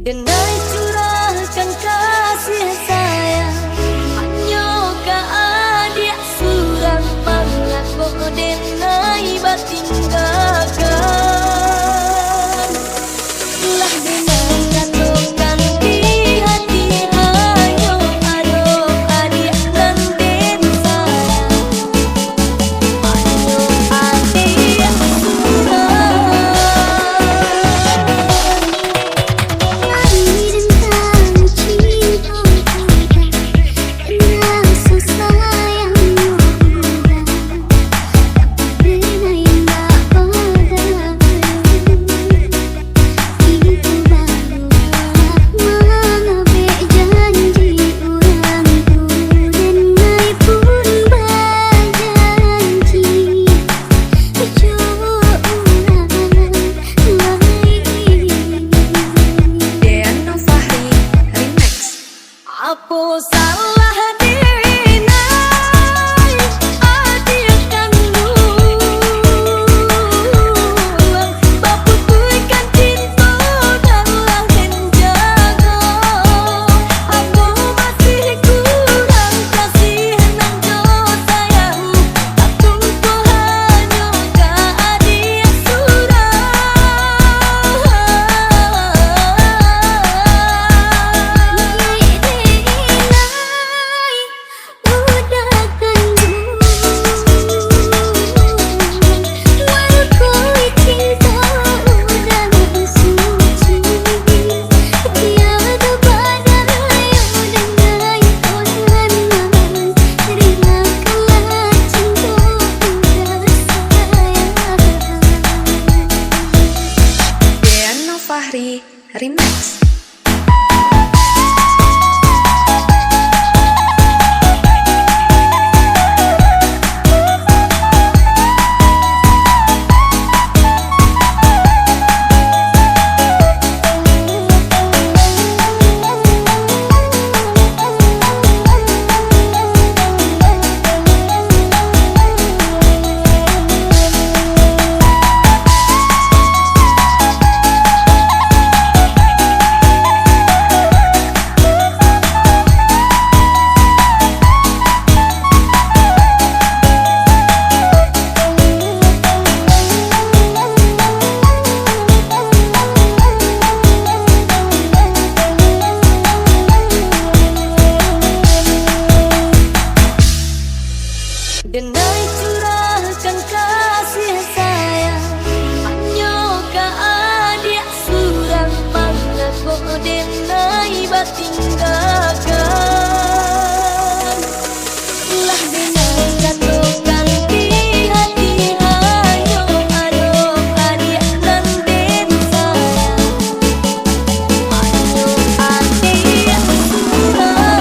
Denai curahkan kasih sayang hanya ka adik surang pangako denai batinggakan lah denai ngandungkan di hati hayo aduh adik dan den sayang hanya adik surang. Aku salah dinai adik kandung bapu tuikan cinta dalam menjaga aku masih kurang kasih nang jo sayang aku hanya ka adik Fahri Remix. Denai curahkan kasih sayang hanya ka adik surang pangako denai batinggakan lah denai ngandungkan di hati hayo aduh adik dan den sayang hanya adik surang.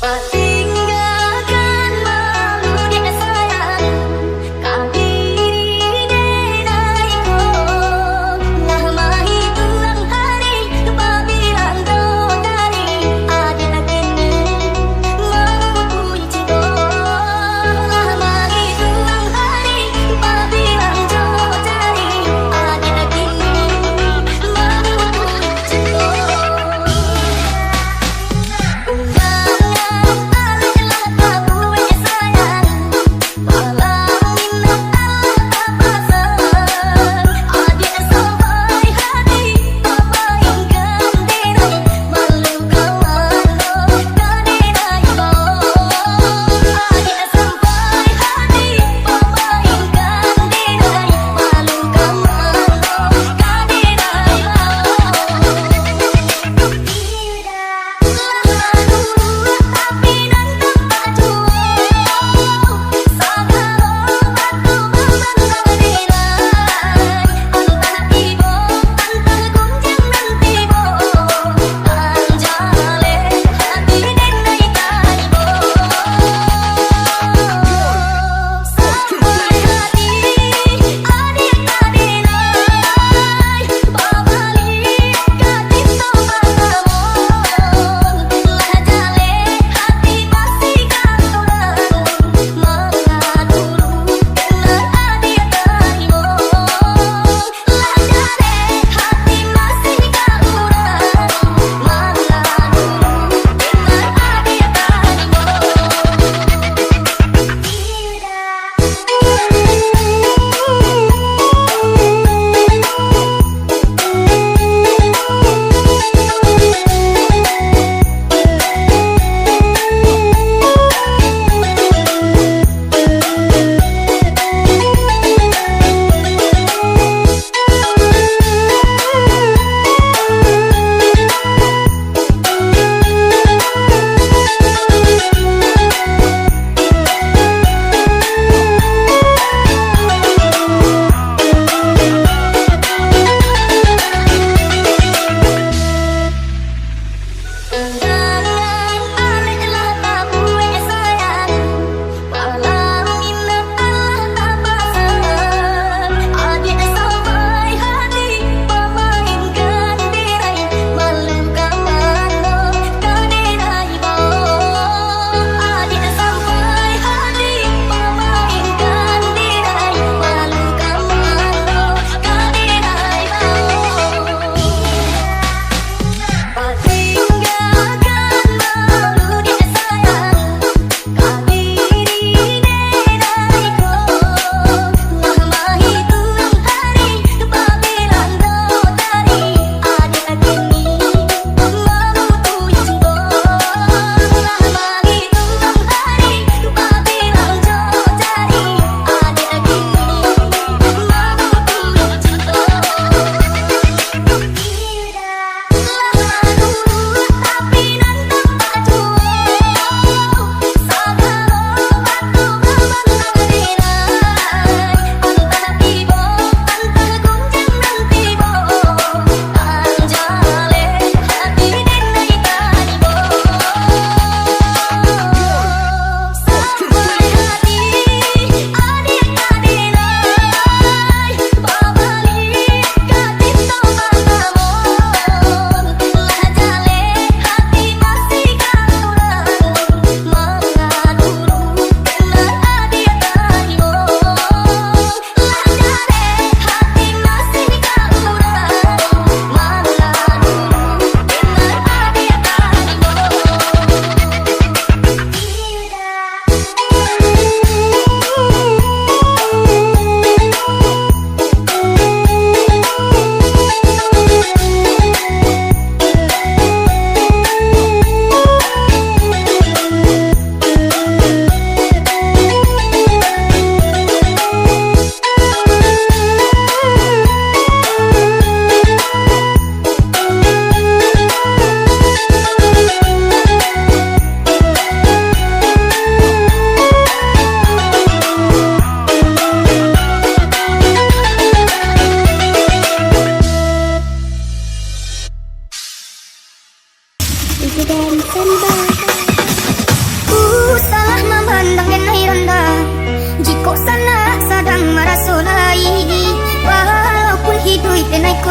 Tinggalkan malu dia sayang kami dinaiku nah mahi tulang hari pabilang dari ada kini mau cinta nah mahi tulang hari pabilang dari ada kini mau cinta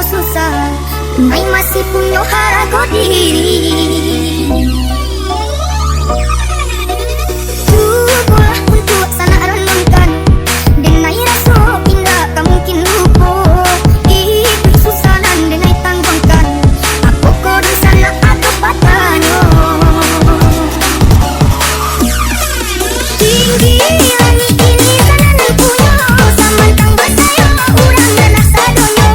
susah, Mai masih punya harga diri. Tubuhlah untuk sana renungkan, denai rasa indah tak mungkin lupa. Itu susah dan denai tanggungkan, apa kau di sana atau patahnya. Tinggi langit ini sana nan punya, samantang bersaya urang dalam sadonya.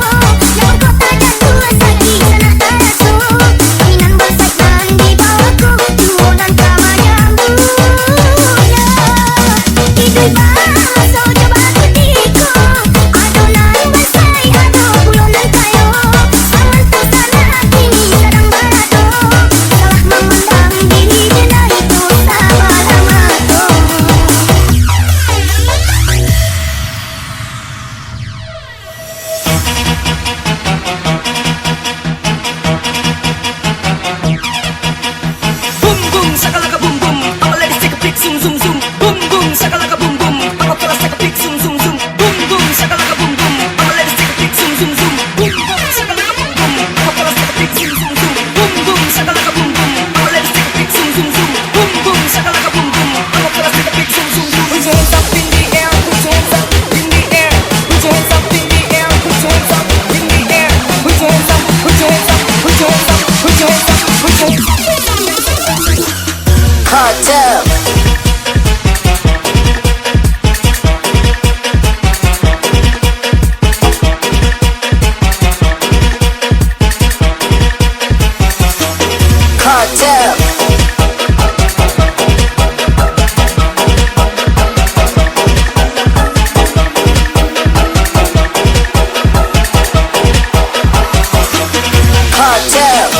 Yang kota jatuh sakit sana taraso, kaminan bersaitan di bawahku, tuonan kamanya bunya. Hidup bahasa coba kutiku, adonan bersai ado bulonan kayo. Samantu sana kini sedang berado, salah memandang diri jeda itu sama lama tuh. Boom boom shakalaka boom boom, all ladies take a pic zoom zoom zoom. Boom boom shakalaka boom boom, all fellas take a pic zoom zoom zoom. Boom boom shakalaka boom boom, all ladies take a pic zoom zoom zoom. Boom boom shakalaka boom boom, all fellas take a pic zoom zoom zoom. Boom boom shakalaka boom boom, all ladies take a pic zoom zoom zoom. Boom boom shakalaka boom boom, all fellas take a pic zoom zoom zoom. Put your hands up in the air, put your hands up in the air. Put your hands up in the air, put your hands up in the air. Put your hands up, put your hands up, put your hands up, put your hands up, put your hands up. Cartel. Cartel. Cartel.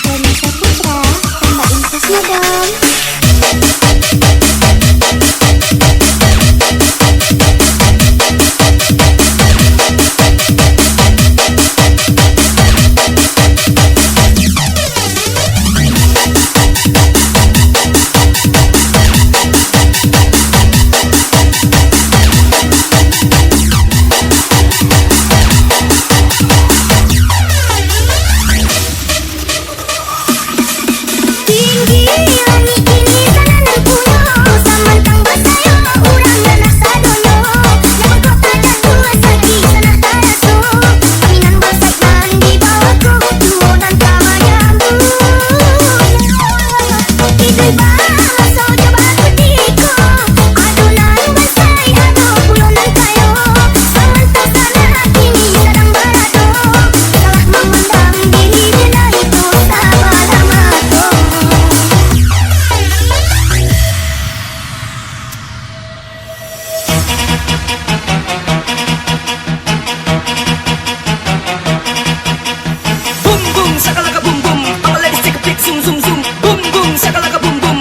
Dari Saputra, tambah infusnya dong. Tinggi langit ini sana nan punya, samantang bersaya urang dalam sadonya. Yang kota jatuh sakit sana taraso, kaminan bersaitan di bawahku, tuonan kamanya bunya. Hidup bahasa coba kutiku, adonan bersai ado bulonan kayo. Samantu sana kini sedang berado, salah memandang diri jeda itu sama lama tuh. Boom boom shakalaka boom boom, all ladies take a pic zoom zoom zoom. Boom boom shakalaka boom boom,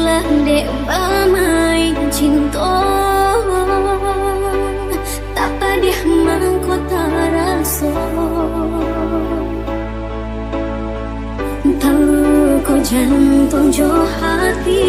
Lah dek bamai cinta tak padih mangkota rasa tahu ko jantung jo hati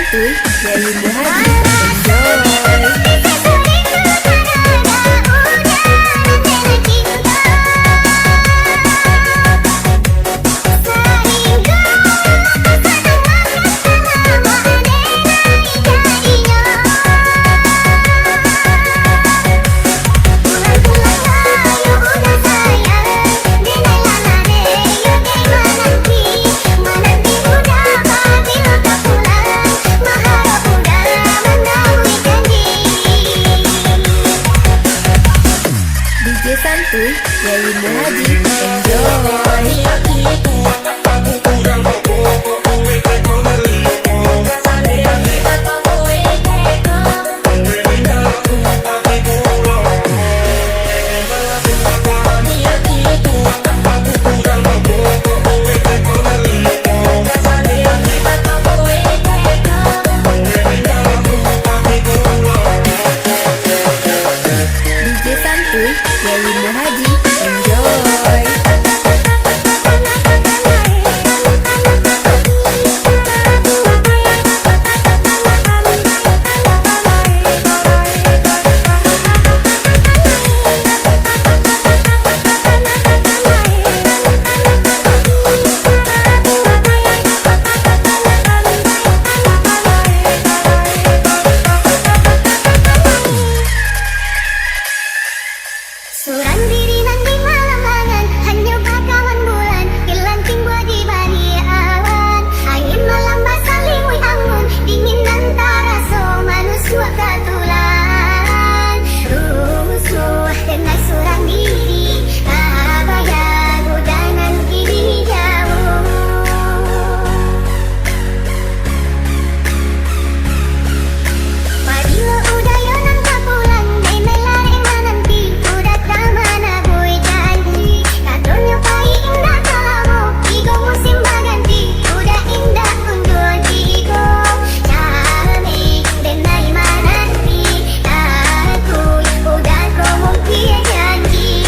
santuy dari Muhaji. Enjoy. DJ santuy dari Muhaji. Enjoy. DJ santuy dari Muhaji. Enjoy. Surang diri nang di malam langan, hanya bakawan bulan, ilanting buah di bari awan. Angin malam basah liwih anggun, dingin antara so manusia katulan. Rusuh dengan surang diri, kabayang udanan kini jauh. Padilo udayo nang kapulan, may melari mananti, udat mana boy janji. Katonyo pai indah kalamu, igo musim baganti, udah indah undur igo. Kami denai mananti, aku udah mungkin janji.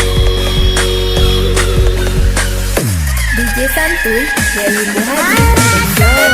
DJ santuy dari Muhaji. Enjoy.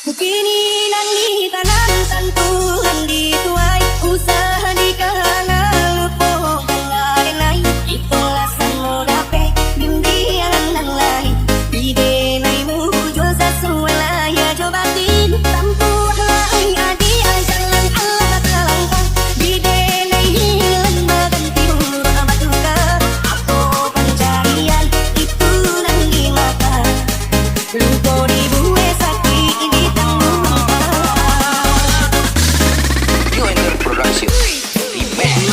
Kini nan ditanamkan Tuhan dituai, usaha di kahanan lupo dengai ikhlasan modape bimbingan dan lain ide naimu josa semula ya cobatin tampu hai adi jalan Allah terlangkah bide nai hilang baganti abatuka aku pencarian itu nan di mata lupo dibuat sakti ini New Enter Production Remix.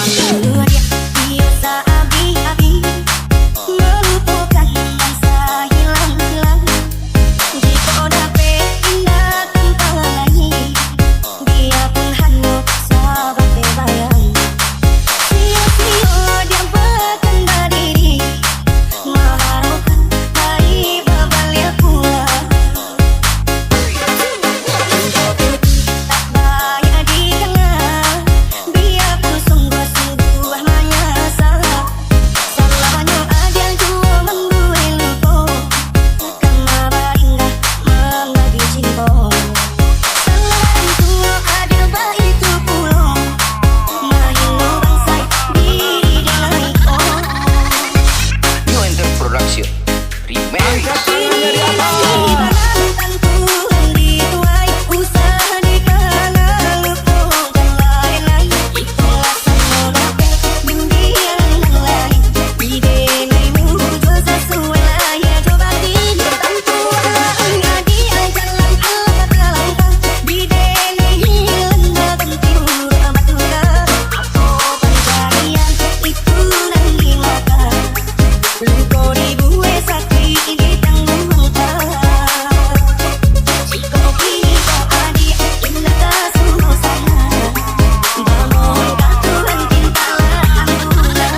biasa abi-abi melupakan masa hilang-hilang jika dape indah tanpa lagi dia pun hanyut sahabat bayang sia-sia dia berkendara diri mengharapkan bayi berbalik pula tak bayar di tengah biarpun sungguh-sungguh menyasar salahnya ada jua membuai lupa karena baringah mengaji cinta salahan tua ada baik tu pulau mahino bangsai diri dia naik New Enter Production Remix. ditanamkan Tuhan dituai usaha di kahanan lupo dan lain-lain ikhlasan modape bimbingan dan lain ide naimu josa semula ya cobatin tampu hai adi jalan Allah terlangkah bide nai hilang baganti abatuka aku pencarian itu nan di mata lupo dibuat sakti ini tanggung jika kita adi indah tak semua sana bermohon ke Tuhan cintalah ampunlah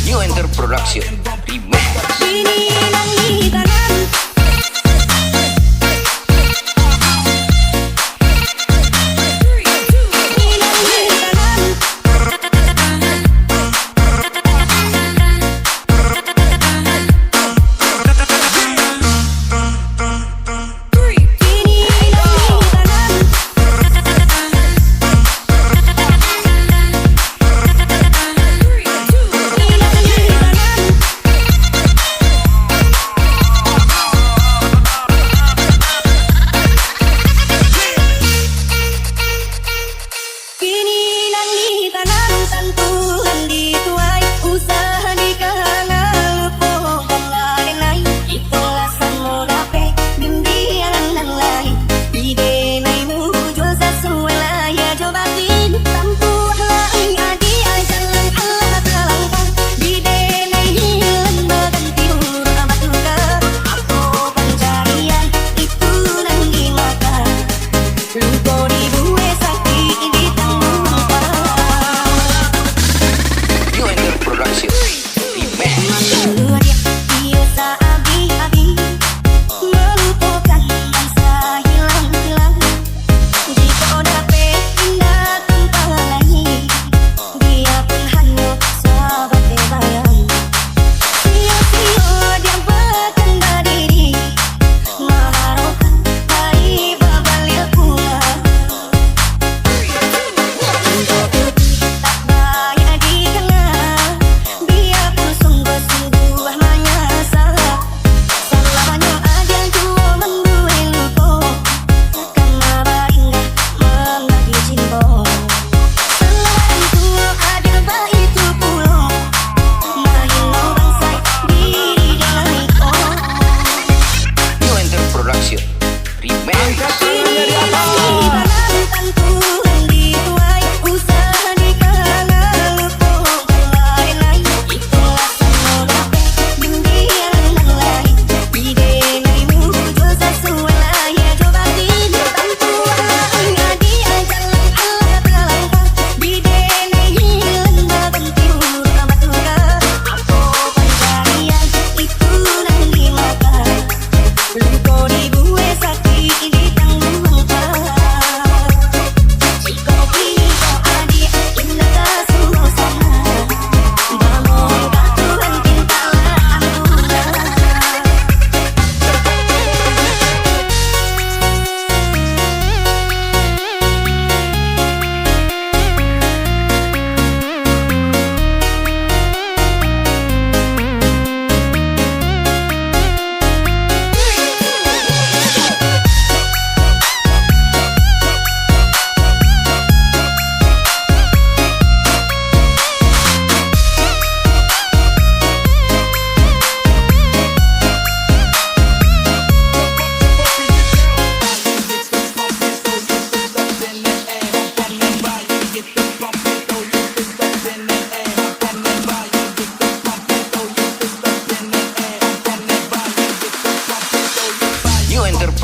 New Enter Production Remix. Kini nan ditanam kini nan ditanam kini nan ditanam kini nan ditanam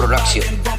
Production.